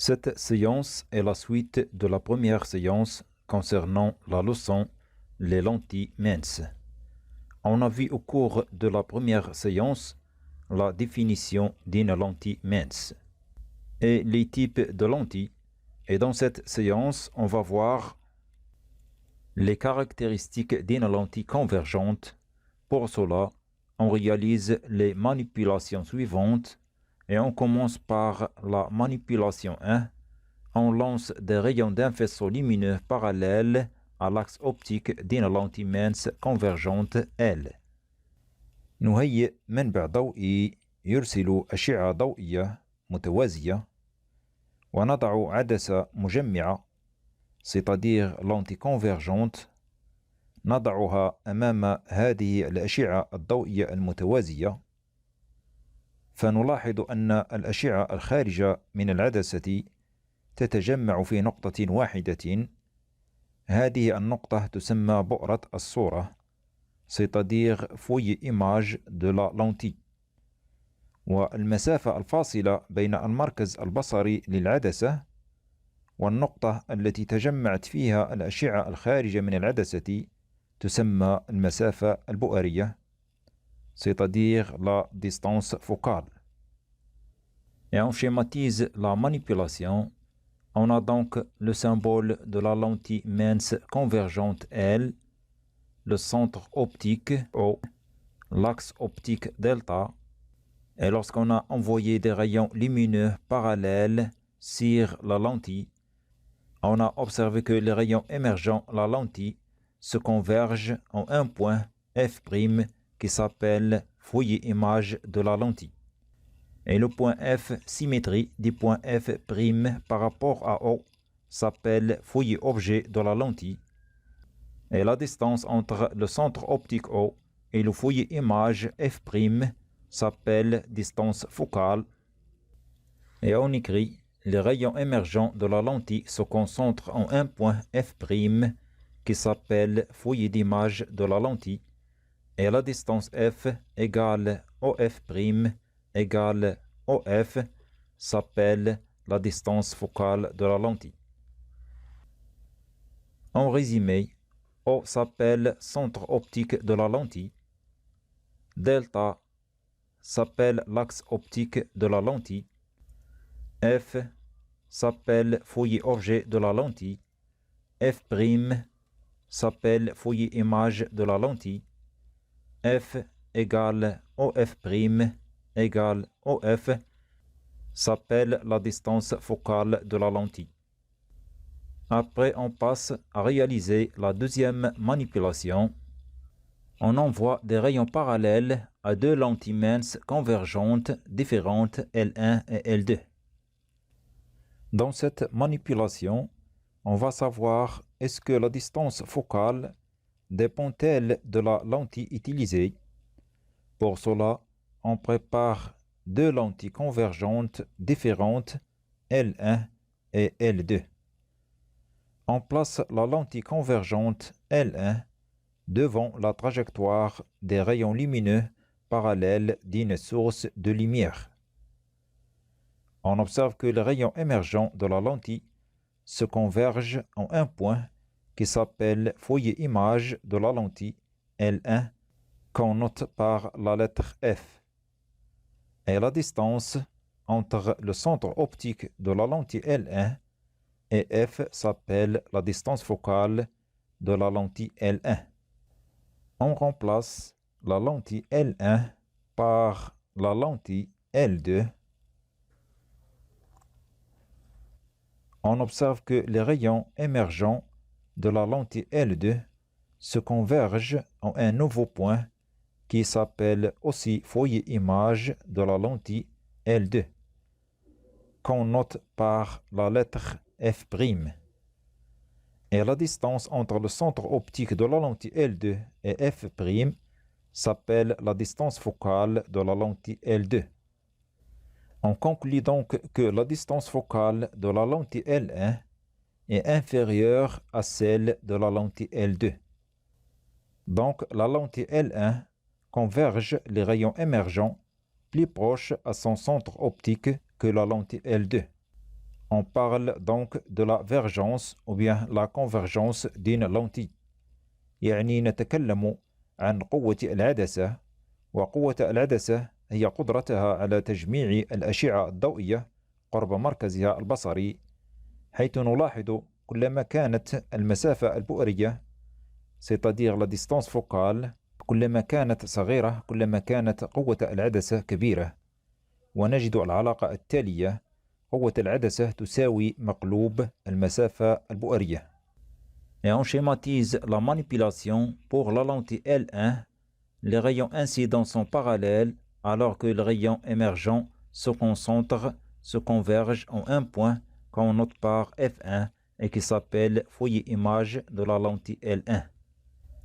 Cette séance est la suite de la première séance concernant la leçon Les lentilles minces. On a vu au cours de la première séance la définition d'une lentille mince et les types de lentilles. Et dans cette séance, on va voir les caractéristiques d'une lentille convergente. Pour cela, on réalise les manipulations suivantes et on commence par la manipulation 1. On lance des rayons d'un faisceau lumineux parallèles à l'axe optique d'une lentille mince convergente L. نهيئ منبع ضوئي يرسل أشعة ضوئية متوازية ونضع عدسة مجمعة c'est-à-dire lentille convergente نضعها أمام هذه الأشعة الضوئية المتوازية فنلاحظ أن الأشعة الخارجة من العدسة تتجمع في نقطة واحدة. هذه النقطة تسمى بؤرة الصورة c'est-à-dire feuille image de la lentille. والمسافة الفاصلة بين المركز البصري للعدسة والنقطة التي تجمعت فيها الأشعة الخارجة من العدسة تسمى المسافة البؤرية c'est-à-dire la distance focale. Et on schématise la manipulation. On a donc le symbole de la lentille mince convergente L, le centre optique O, l'axe optique delta. Et lorsqu'on a envoyé des rayons lumineux parallèles sur la lentille, on a observé que les rayons émergeant la lentille se convergent en un point F' qui s'appelle feuille image de la lentille. Et le point F, symétrie du point F' par rapport à O, s'appelle feuille objet de la lentille. Et la distance entre le centre optique O et le feuille image F' s'appelle distance focale. Et on écrit, les rayons émergents de la lentille se concentrent en un point F' qui s'appelle feuille d'image de la lentille. Et la distance F égale OF' égale OF s'appelle la distance focale de la lentille. En résumé, O s'appelle centre optique de la lentille. Delta s'appelle l'axe optique de la lentille. F s'appelle feuille objet de la lentille. F' s'appelle feuille image de la lentille. F égale OF' égale OF s'appelle la distance focale de la lentille. Après, on passe à réaliser la deuxième manipulation. On envoie des rayons parallèles à deux lentilles minces convergentes différentes L1 et L2. Dans cette manipulation, on va savoir est-ce que la distance focale dépend-elle de la lentille utilisée. Pour cela, on prépare deux lentilles convergentes différentes L1 et L2. On place la lentille convergente L1 devant la trajectoire des rayons lumineux parallèles d'une source de lumière. On observe que les rayons émergents de la lentille se convergent en un point qui s'appelle feuille image de la lentille L1 qu'on note par la lettre F. Et la distance entre le centre optique de la lentille L1 et F s'appelle la distance focale de la lentille L1. On remplace la lentille L1 par la lentille L2. On observe que les rayons émergents de la lentille L2 se convergent en un nouveau point qui s'appelle aussi feuille image de la lentille L2, qu'on note par la lettre F'. Et la distance entre le centre optique de la lentille L2 et F' s'appelle la distance focale de la lentille L2. On conclut donc que la distance focale de la lentille L1 est inférieure à celle de la lentille L2. Donc la lentille L1 converge les rayons émergents plus proches à son centre optique que la lentille L2. On parle donc de la vergence ou bien la convergence d'une lentille. يعني نتكلم عن قوة العدسة، وقوة العدسة هي قدرتها على تجميع الأشعة الضوئية قرب مركزها البصري، حيث نلاحظ كلما كانت المسافة البؤرية c'est-à-dire la distance focale كلما كانت صغيرة كلما كانت قوة العدسة كبيرة، ونجد العلاقة التالية: قوة العدسة تساوي مقلوب المسافة البؤرية. Et on schématise la manipulation pour la lentille L1. Les rayons incidents sont parallèles alors que les rayons émergents se concentrent, se convergent en un point qu'on note par F1 et qui s'appelle foyer image de la lentille L1.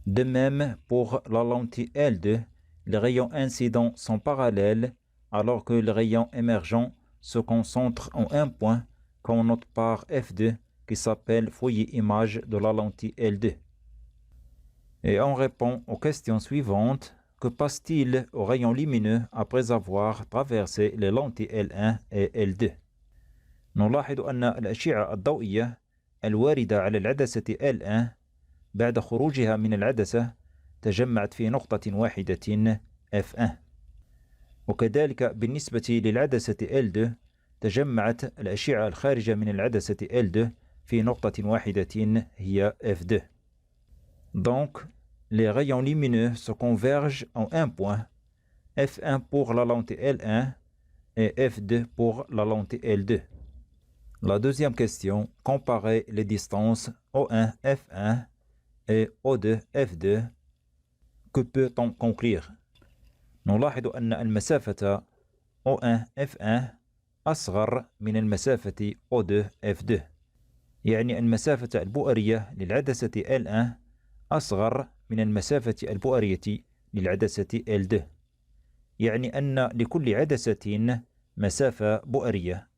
De même, pour la lentille L2, les rayons incidents sont parallèles alors que les rayons émergents se concentrent en un point qu'on note par F2 qui s'appelle foyer image de la lentille L2. Et on répond aux questions suivantes. Que passe-t-il aux rayons lumineux après avoir traversé les lentilles L1 et L2؟ نلاحظ أن الأشعة الضوئية الواردة على العدسة L1 بعد خروجها من العدسة تجمعت في نقطة واحدة F1، وكذلك بالنسبة للعدسة L2 تجمعت الأشعة الخارجة من العدسة L2 في نقطة واحدة هي F2. Donc, les rayons lumineux se convergent en un point, F1 pour la lentille L1 et F2 pour la lentille L2. La deuxième question, comparer les distances O1, F1 et O2, F2. Que peut-on conclure؟ نلاحظ أن المسافة O1, F1 أصغر من المسافة O2, F2. يعني المسافة البؤرية للعدسة L1 أصغر من المسافة البؤرية للعدسة L2. يعني أن لكل عدسة مسافة بؤرية.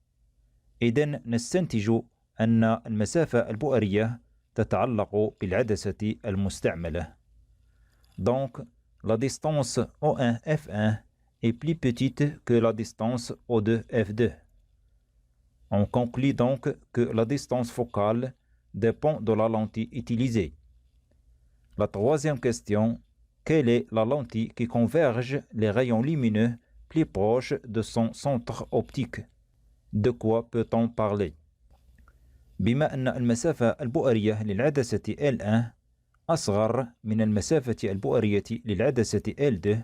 إذن نستنتج أن المسافة البؤرية تتعلق بالعدسة المستعملة. Donc, la distance O1 F1 est plus petite que la distance O2 F2. On conclut donc que la distance focale dépend de la lentille utilisée. La troisième question, quelle est la lentille qui converge les rayons lumineux plus proches de son centre optique? De quoi peut-on parler؟ بما أن المسافة البؤرية للعدسة L1 أصغر من المسافة البؤرية للعدسة L2،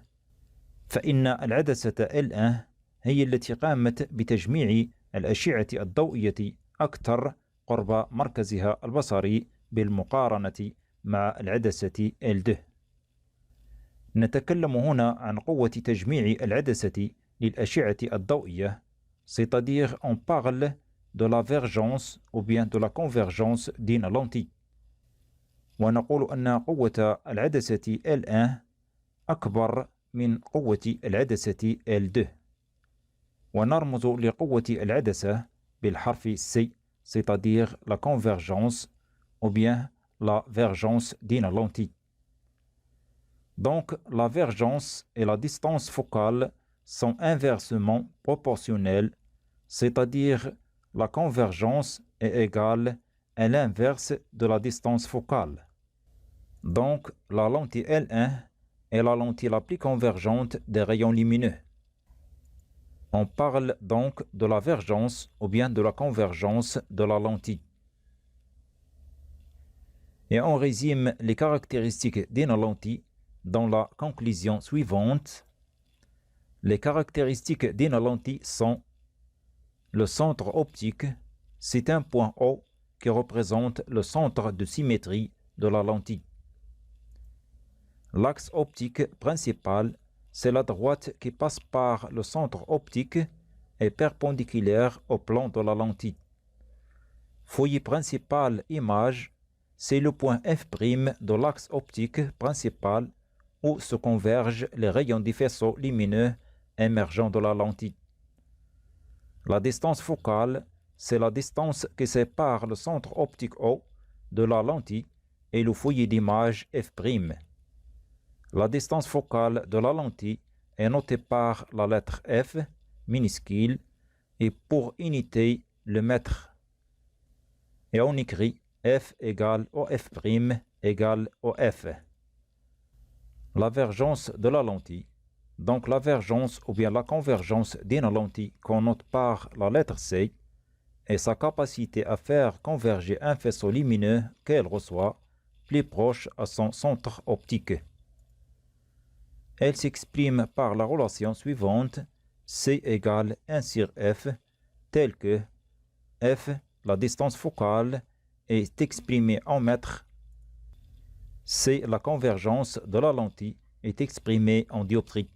فإن العدسة L1 هي التي قامت بتجميع الأشعة الضوئية أكثر قرب مركزها البصري بالمقارنة مع العدسة L2. نتكلم هنا عن قوة تجميع العدسة للأشعة الضوئية، c'est-à-dire on parle de la vergence ou bien de la convergence d'une lentille. ونقول أن قوة العدسة L1 أكبر من قوة العدسة L2. ونرمز لقوة العدسة بالحرف C, c'est-à-dire la convergence ou bien la vergence d'une lentille. Donc, la vergence et la distance focale sont inversement proportionnelles, c'est-à-dire la convergence est égale à l'inverse de la distance focale. Donc, la lentille L1 est la lentille la plus convergente des rayons lumineux. On parle donc de la vergence ou bien de la convergence de la lentille. Et on résume les caractéristiques d'une lentille dans la conclusion suivante. Les caractéristiques d'une lentille sont: le centre optique, c'est un point O qui représente le centre de symétrie de la lentille. L'axe optique principal, c'est la droite qui passe par le centre optique et perpendiculaire au plan de la lentille. Foyer principal image, c'est le point F' de l'axe optique principal où se convergent les rayons du faisceau lumineux émergeant de la lentille. La distance focale, c'est la distance qui sépare le centre optique O de la lentille et le foyer d'image F'. La distance focale de la lentille est notée par la lettre F minuscule et pour unité le mètre. Et on écrit f égale OF' égale OF. La vergence de la lentille. Donc la vergence ou bien la convergence d'une lentille qu'on note par la lettre C est sa capacité à faire converger un faisceau lumineux qu'elle reçoit plus proche à son centre optique. Elle s'exprime par la relation suivante, C égale 1 sur F, telle que F, la distance focale, est exprimée en mètres. C, la convergence de la lentille, est exprimée en dioptrique.